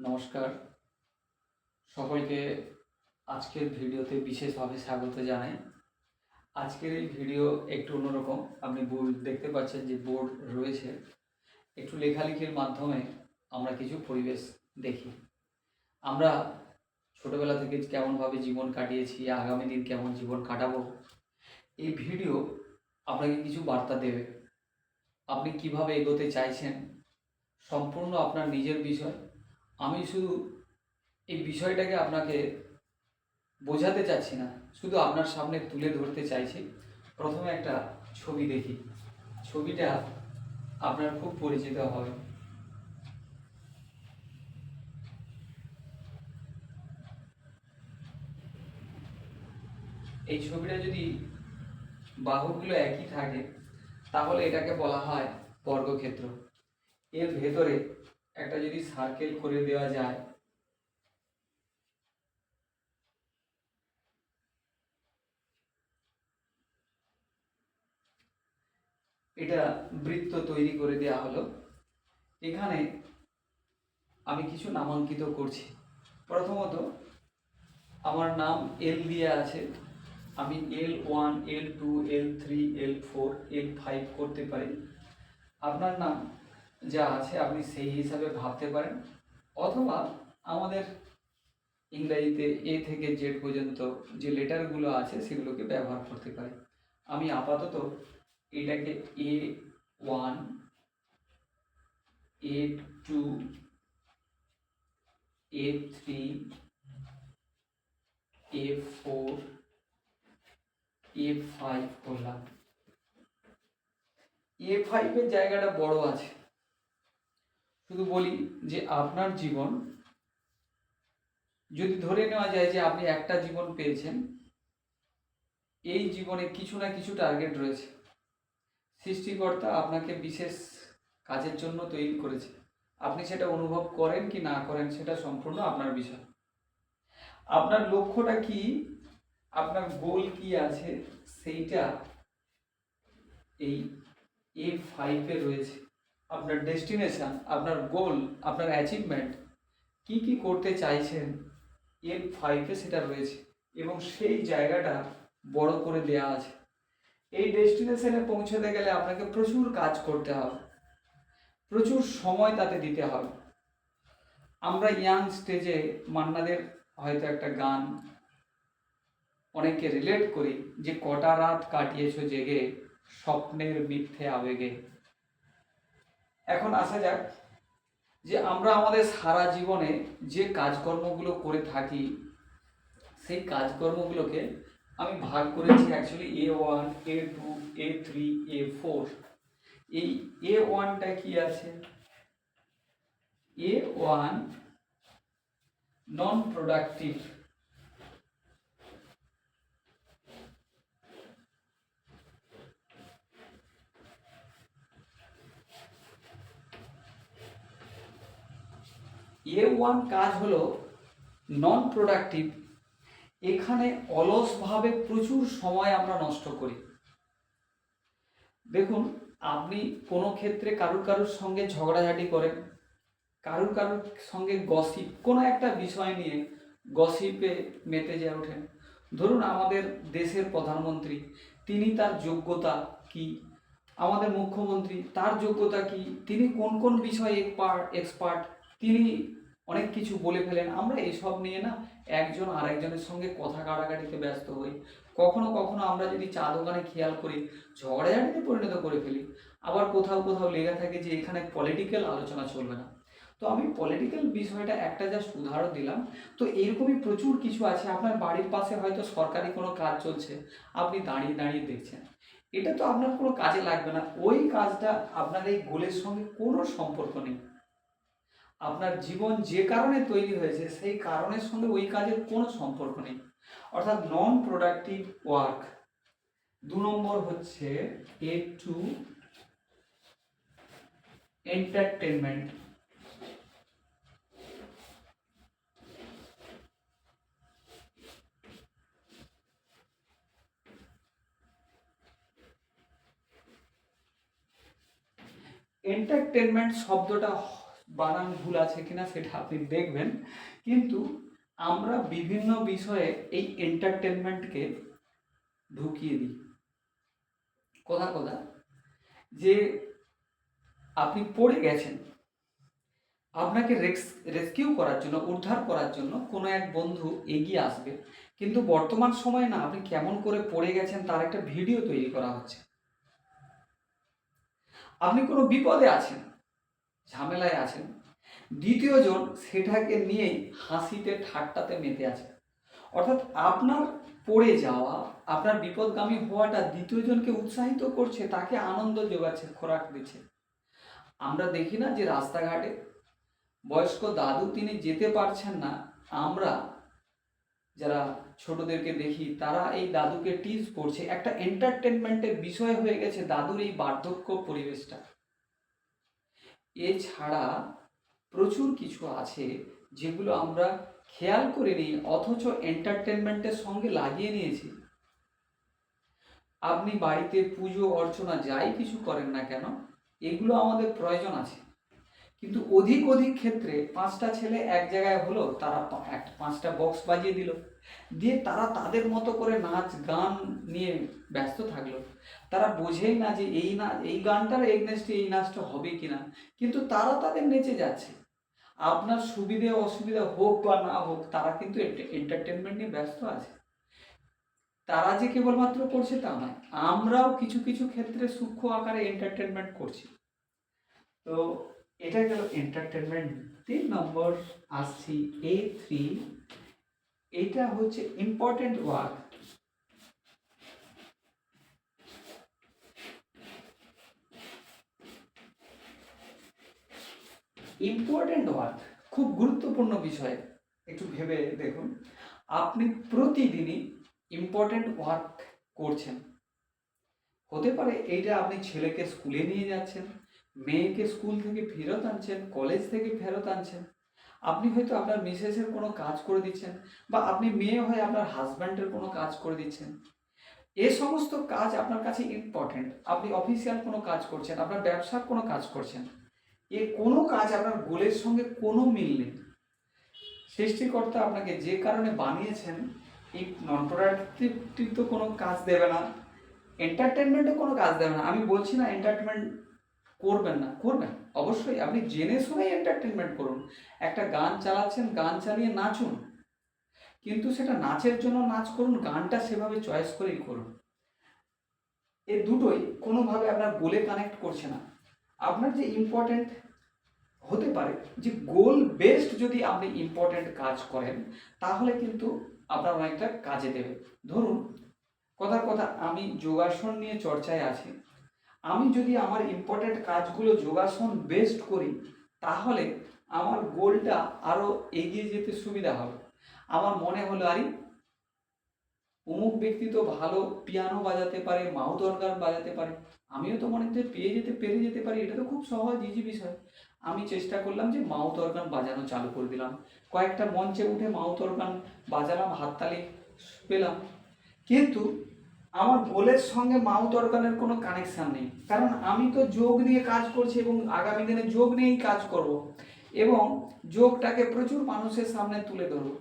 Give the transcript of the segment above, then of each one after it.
নমস্কার, সকলকে আজকের ভিডিওতে বিশেষভাবে স্বাগত জানাই। আজকের এই ভিডিও একটু অন্যরকম। আপনি দেখতে পাচ্ছেন যে বোর্ড রয়েছে। একটু লেখালেখির মাধ্যমে আমরা কিছু পরিবেশ দেখি। আমরা ছোটবেলা থেকে কেমনভাবে জীবন কাটিয়েছি, আগামী দিন কেমন জীবন কাটাবো, এই ভিডিও আপনাকে কিছু বার্তা দেবে। আপনি কিভাবে এগোতে চাইছেন সম্পূর্ণ আপনার নিজের বিষয়। আমি শুধু এই বিষয়টাকে আপনাকে বোঝাতে চাচ্ছি না, শুধু আপনার সামনে তুলে ধরতে চাইছি। প্রথমে একটা ছবি দেখি, ছবিটা আপনার খুব পরিচিত হবে। এই ছবিটা যদি বাহুগুলো একই থাকে তাহলে এটাকে বলা হয় বর্গক্ষেত্র। এর ভেতরে একটা যদি সার্কেল করে দেওয়া যায়, এটা বৃত্ত তৈরি করে দেওয়া হলো। এখানে আমি কিছু নামাঙ্কিত করছি। প্রথমত আমার নাম এল দিয়ে আছে, আমি L1, L2, L3, L4, L5 করতে পারি। আপনার নাম যা আছে আপনি সেই হিসাবে ভাবতে পারেন, অথবা আমাদের ইংরাজিতে A থেকে Z পর্যন্ত যে লেটারগুলো আছে সেগুলোকে ব্যবহার করতে পারি। আমি আপাতত এটাকে A1, A2, A3, A4, A5 করলাম। A5 এর জায়গাটা বড় আছে। শুধু বলি যে আপনার জীবন, যদি ধরে নেওয়া যায় যে আপনি একটা জীবন পেয়েছেন, এই জীবনে কিছু না কিছু টার্গেট রয়েছে। সৃষ্টিকর্তা আপনাকে বিশেষ কাজের জন্য তৈরি করেছে। আপনি সেটা অনুভব করেন কি না করেন সেটা সম্পূর্ণ আপনার বিষয়। আপনার লক্ষ্যটা কি, আপনার গোল কি আছে, সেইটা এই A5-এ রয়েছে। আপনার ডেস্টিনেশন, আপনার গোল, আপনার অ্যাচিভমেন্ট, কি কি করতে চাইছেন, A5-এ সেটা রয়েছে এবং সেই জায়গাটা বড় করে দেয়া আছে। এই ডেস্টিনেশনে পৌঁছাতে গেলে আপনাকে প্রচুর কাজ করতে হবে, প্রচুর সময় তাতে দিতে হবে। আমরা ইয়াং স্টেজে মান্নাদের হয়তো একটা গান অনেকে রিলেট করি যে কটা রাত কাটিয়েছো জেগে স্বপ্নের মিথ্যে আবেগে। এখন আসা যাক যে আমরা আমাদের সারা জীবনে যে কাজকর্মগুলো করে থাকি, সেই কাজকর্মগুলোকে আমি ভাগ করেছি actually A1, A2, A3, A4। এই A1টা কি আছে? A1 নন প্রোডাক্টিভ। A1 কাজ হলো নন প্রোডাক্টিভ। এখানে অলসভাবে প্রচুর সময় আমরা নষ্ট করি। দেখুন, আপনি কোনো ক্ষেত্রে কারুর সঙ্গে ঝগড়াঝাটি করেন, কারুর সঙ্গে গসিপ, কোনো একটা বিষয় নিয়ে গসিপে মেতে যে ওঠেন। ধরুন আমাদের দেশের প্রধানমন্ত্রী, তিনি তার যোগ্যতা কি, আমাদের মুখ্যমন্ত্রী তার যোগ্যতা কি, তিনি কোন কোন বিষয়ে এক্সপার্ট, তিনি অনেক কিছু বলে ফেলেন। আমরা এসব নিয়ে না একজন আরেকজনের সঙ্গে কথা কাটাকাটিতে ব্যস্ত হই। কখনো কখনো আমরা যদি চা দোকানে খেয়াল করি, ঝগড়াঝাটিতে পরিণত করে ফেলি। আবার কোথাও কোথাও লেগে থাকে যে এখানে পলিটিক্যাল আলোচনা চলবে না। তো আমি পলিটিক্যাল বিষয়টা একটা জাস্ট উদাহরণ দিলাম। তো এরকমই প্রচুর কিছু আছে। আপনার বাড়ির পাশে হয়তো সরকারি কোনো কাজ চলছে, আপনি দাঁড়িয়ে দাঁড়িয়ে দেখছেন, এটা তো আপনার কোনো কাজে লাগবে না। ওই কাজটা আপনার এই গোলের সঙ্গে কোনো সম্পর্ক নেই। আপনার জীবন যে কারণে তৈরি হয়েছে সেই কারণের সঙ্গে ওই কাজের কোনো সম্পর্ক নেই, অর্থাৎ নন প্রোডাক্টিভ ওয়ার্ক। 2 নম্বর হচ্ছে A2 এন্টারটেনমেন্ট। এন্টারটেনমেন্ট শব্দটা বানান ভুল আছে কিনা সেটা আপনি দেখবেন। কিন্তু আমরা বিভিন্ন বিষয়ে এই এন্টারটেনমেন্টকে ঢুকিয়ে দিই। কথা যে আপনি পড়ে গেছেন, আপনাকে রেস্কিউ করার জন্য, উদ্ধার করার জন্য কোনো এক বন্ধু এগিয়ে আসবে, কিন্তু বর্তমান সময়ে না আপনি কেমন করে পড়ে গেছেন তার একটা ভিডিও তৈরি করা হচ্ছে। আপনি কোনো বিপদে আছেন, ঝামেলায় আছেন, দ্বিতীয় জন সেটাকে নিয়েই হাসিতে ঠাট্টাতে মেতে আছে। অর্থাৎ আপনার পড়ে যাওয়া, আপনার বিপদগামী হওয়াটা দ্বিতীয় জনকে উৎসাহিত করছে, তাকে আনন্দ যোগাচ্ছে, খোরাক দিচ্ছে। আমরা দেখি না যে রাস্তাঘাটে বয়স্ক দাদু তিনি যেতে পারছেন না, আমরা যারা ছোটদেরকে দেখি তারা এই দাদুকে টিজ করছে। একটা এন্টারটেনমেন্টের বিষয় হয়ে গেছে দাদুর এই বার্ধক্য পরিবেশটা। এছাড়া প্রচুর কিছু আছে যেগুলো আমরা খেয়াল করে নিই, অথচ এন্টারটেনমেন্টের সঙ্গে লাগিয়ে নিয়েছি। আপনি বাড়িতে পুজো অর্চনা যাই কিছু করেন না কেন, এগুলো আমাদের প্রয়োজন আছে, কিন্তু অধিক ক্ষেত্রে 5টা ছেলে এক জায়গায় হলো, তারা 5টা বক্স বাজিয়ে দিল, দিয়ে তারা তাদের মতো করে নাচ গান নিয়ে ব্যস্ত থাকলো। তারা বোঝেই না যে এই গানটার এগনেস্টে এই নাচটা হবে কিনা, কিন্তু তারা তাদের নেচে যাচ্ছে। আপনার সুবিধে অসুবিধা হোক বা না হোক, তারা কিন্তু এন্টারটেনমেন্ট নিয়ে ব্যস্ত আছে। তারা যে কেবলমাত্র করছে তা নয়, আমরাও কিছু কিছু ক্ষেত্রে সূক্ষ্ম আকারে এন্টারটেনমেন্ট করছি। তো এটা গেল এন্টারটেনমেন্ট। 3 নম্বর আসছি A3, এটা হচ্ছে ইম্পর্টেন্ট ওয়ার্ক। ইম্পর্টেন্ট ওয়ার্ক খুব গুরুত্বপূর্ণ বিষয়। একটু ভেবে দেখুন, আপনি প্রতিদিনই ইম্পর্টেন্ট ওয়ার্ক করছেন। হতে পারে এইটা আপনি ছেলেকে স্কুলে নিয়ে যাচ্ছেন, মেয়েকে স্কুল থেকে ফেরত আনছেন, কলেজ থেকে ফেরত আনছেন, আপনি হয়তো আপনার মিসেসের কোনো কাজ করে দিচ্ছেন, বা আপনি মেয়ে হয়ে আপনার হাজব্যান্ডের কোনো কাজ করে দিচ্ছেন। এ সমস্ত কাজ আপনার কাছে ইম্পর্টেন্ট। আপনি অফিসিয়াল কোনো কাজ করছেন, আপনার ব্যবসার কোনো কাজ করছেন, এ কোনো কাজ আপনার গোলের সঙ্গে কোনো মিল নেই। সৃষ্টিকর্তা আপনাকে যে কারণে বানিয়েছেন, এই নন প্রোডাক্টিভ তো কোনো কাজ দেবে না, এন্টারটেনমেন্টও কোনো কাজ দেবে না। আমি বলছি না এন্টারটেনমেন্ট করবেন না, করবেন অবশ্যই, আপনি জেনে শুনেই এন্টারটেনমেন্ট করুন। একটা গান চালাচ্ছেন, গান চালিয়ে নাচুন, কিন্তু সেটা নাচের জন্য নাচ করুন, গানটা সেভাবে চয়েস করেই করুন। এই দুটোই কোনোভাবে আপনার গোলে কানেক্ট করছে না। আপনার যে ইম্পর্টেন্ট হতে পারে যে গোল বেসড যদি আপনি ইম্পর্টেন্ট কাজ করেন, তাহলে কিন্তু আপনার অনেকটা কাজে দেবে। ধরুন কথার কথা, আমি যোগাসন নিয়ে চর্চায় আছি, আমি যদি আমার ইম্পর্টেন্ট কাজগুলো যোগাসন বেসড করি, তাহলে আমার গোলটা আরও এগিয়ে যেতে সুবিধা হবে। আমার মনে হলো আরে অমুক ব্যক্তি তো ভালো পিয়ানো বাজাতে পারে, মাউথ অর্গান বাজাতে পারে, আমিও তো মনে হচ্ছে পেরে যেতে পারি, এটা তো খুব সহজ ইজি বিষয়। আমি চেষ্টা করলাম যে মাউথ অর্গান বাজানো চালু করে দিলাম, কয়েকটা মঞ্চে উঠে মাউথ অর্গান বাজালাম, হাততালি পেলাম, কিন্তু আমার গোলের সঙ্গে মাউথ অর্গানের কোনো কানেকশান নেই। কারণ আমি তো যোগ নিয়ে কাজ করছি এবং আগামী দিনে যোগ নিয়েই কাজ করব, এবং যোগটাকে প্রচুর মানুষের সামনে তুলে ধরবো।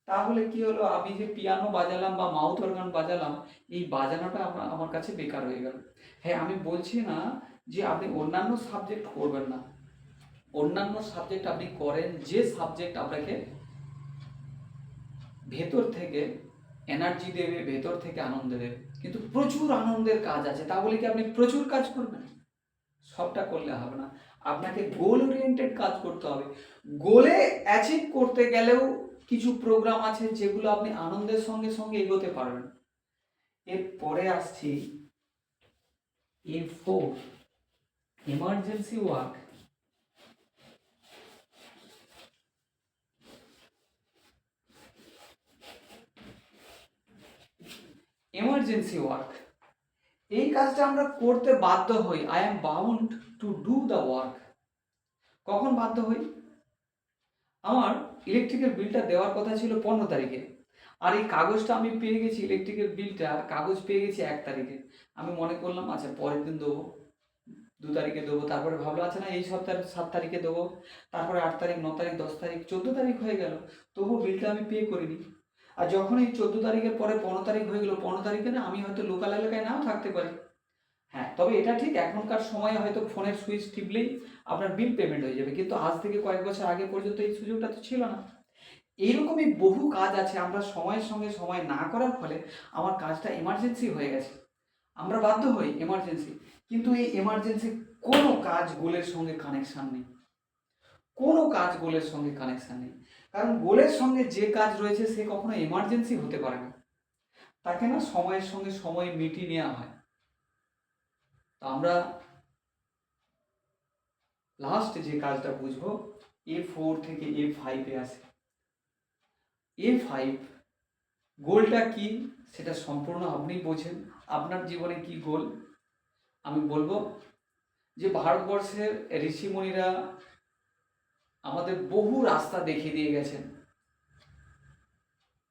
তাহলে কি হলো, আমি যে পিয়ানো বাজালাম বা মাউথ অর্গান বাজালাম, এই বাজানোটা আমার কাছে বেকার হয়ে গেল। হ্যাঁ, আমি বলছি না যে আপনি অন্যান্য সাবজেক্ট করবেন না, অন্যান্য সাবজেক্ট আপনি করেন, যে সাবজেক্ট আপনাকে ভেতর থেকে এনার্জি দেবে, ভেতর থেকে আনন্দ দেবে। কিন্তু প্রচুর আনন্দের কাজ আছে, তা বলে কি আপনি প্রচুর কাজ করবেন? সবটা করলে হবে না, আপনাকে গোল ওরিয়েন্টেড কাজ করতে হবে। গোলে অ্যাচিভ করতে গেলেও কিছু প্রোগ্রাম আছে যেগুলো আপনি আনন্দের সঙ্গে সঙ্গে এগোতে পারবেন। এরপরে আসছি A4, emergency work. Emergency work, এই কাজটা আমরা করতে বাধ্য হই। I am bound to do the work. কখন বাধ্য হই? আমার ইলেকট্রিকের বিলটা দেওয়ার কথা ছিল 15 তারিখে, আর এই কাগজটা আমি পেয়ে গেছি, ইলেকট্রিকের বিলটার কাগজ পেয়ে গেছি 1 তারিখে। আমি মনে করলাম আচ্ছা পরের দিন দেবো, 2 তারিখে দেবো, তারপরে ভাবলো আচ্ছা না এই সপ্তাহের 7 তারিখে দেবো, তারপরে 8 তারিখ, 9 তারিখ, 10 তারিখ, 14 তারিখ হয়ে গেল, তবুও বিলটা আমি পে করিনি। আর যখন এই 14 তারিখের পরে 15 তারিখ হয়ে গেলো, 15 তারিখে না আমি হয়তো লোকাল এলাকায় নাও থাকতে পারি। হ্যাঁ, তবে এটা ঠিক এখনকার সময়ে হয়তো ফোনের সুইচ টিপলেই আপনার বিল পেমেন্ট হয়ে যাবে, কিন্তু আজ থেকে কয়েক বছর আগে পর্যন্ত এই সুযোগটা তো ছিল না। এইরকমই বহু কাজ আছে আমরা সময়ের সঙ্গে সময় না করার ফলে আমার কাজটা এমার্জেন্সি হয়ে গেছে, আমরা বাধ্য হই এমার্জেন্সি, কিন্তু এই এমার্জেন্সি কোনো কাজ গোলের সঙ্গে কানেকশান নেই, কোনো কাজ গোলের সঙ্গে কানেকশান নেই। কারণ গোলের সঙ্গে যে কাজ রয়েছে সে কখনো এমার্জেন্সি হতে পারে না, তাকে না সময়ের সঙ্গে সময় মিটিয়ে নেওয়া হয়। তো আমরা লাস্ট যে কাজটা বুঝবো, A4 থেকে A5-এ আসে। A5 গোলটা কি সেটা সম্পূর্ণ আপনি বোঝেন, আপনার জীবনে কি গোল। আমি বলবো যে ভারতবর্ষের ঋষিমুনিরা আমাদের বহু রাস্তা দেখিয়ে দিয়ে গেছেন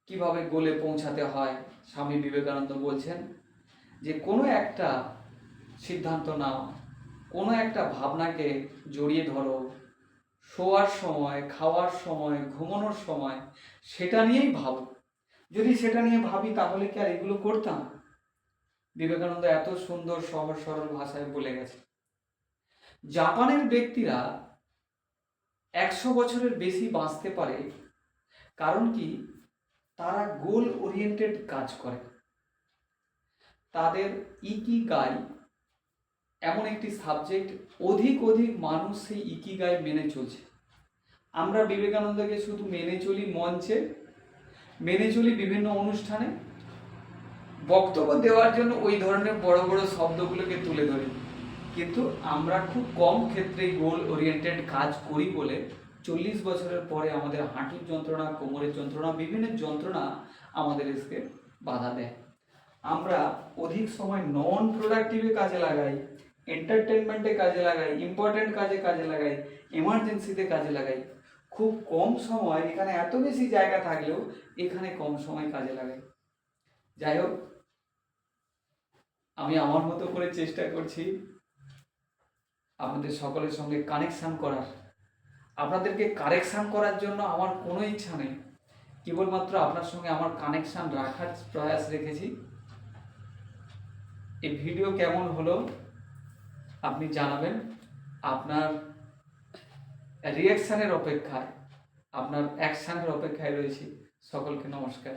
কিভাবে গোলে পৌঁছাতে হয়। স্বামী বিবেকানন্দ বলছেন যে কোনো একটা সিদ্ধান্ত নাও, কোনো একটা ভাবনাকে জড়িয়ে ধরো, শোয়ার সময়, খাওয়ার সময়, ঘুমানোর সময় সেটা নিয়েই ভাবো। যদি সেটা নিয়ে ভাবি তাহলে কি আর এগুলো করতাম? বিবেকানন্দ এত সুন্দর সহজ সরল ভাষায় বলে গেছে। জাপানের ব্যক্তিরা 100 বছরের বেশি বাঁচতে পারে, কারণ কি তারা গোল ওরিয়েন্টেড কাজ করে। তাদের ইকিগাই এমন একটি সাবজেক্ট, অধিক মানুষ সেই ইকিগাই মেনে চলছে। আমরা বিবেকানন্দকে শুধু মেনে চলি মঞ্চে, মেনে চলি বিভিন্ন অনুষ্ঠানে, বক্তব্য দেওয়ার জন্য ওই ধরনের বড় বড় শব্দগুলোকে তুলে ধরি, কিন্তু আমরা খুব কম ক্ষেত্রেই গোল ওরিয়েন্টেড কাজ করি বলে 40 বছরের পরে আমাদের হাঁটুর যন্ত্রণা, কোমরের যন্ত্রণা, বিভিন্ন যন্ত্রণা আমাদের এসে বাধা দেয়। আমরা অধিক সময় নন প্রোডাক্টিভে কাজে লাগাই, এন্টারটেনমেন্টে কাজে লাগাই, ইম্পর্টেন্ট কাজে লাগাই, এমার্জেন্সিতে কাজে লাগাই। খুব কম সময়, এখানে এত বেশি জায়গা থাকলেও এখানে কম সময় কাজে লাগাই। যাই হোক, আমি আমার মতো করে চেষ্টা করছি আপনাদের সকলের সঙ্গে কানেকশান করার। আপনাদেরকে কারেকশান করার জন্য আমার কোনো ইচ্ছা নেই, কেবলমাত্র আপনার সঙ্গে আমার কানেকশান রাখার প্রয়াস রেখেছি। এই ভিডিও কেমন হলো আপনি জানাবেন, আপনার রিয়াকশানের অপেক্ষায়, আপনার অ্যাকশানের অপেক্ষায় রয়েছি। সকলকে নমস্কার।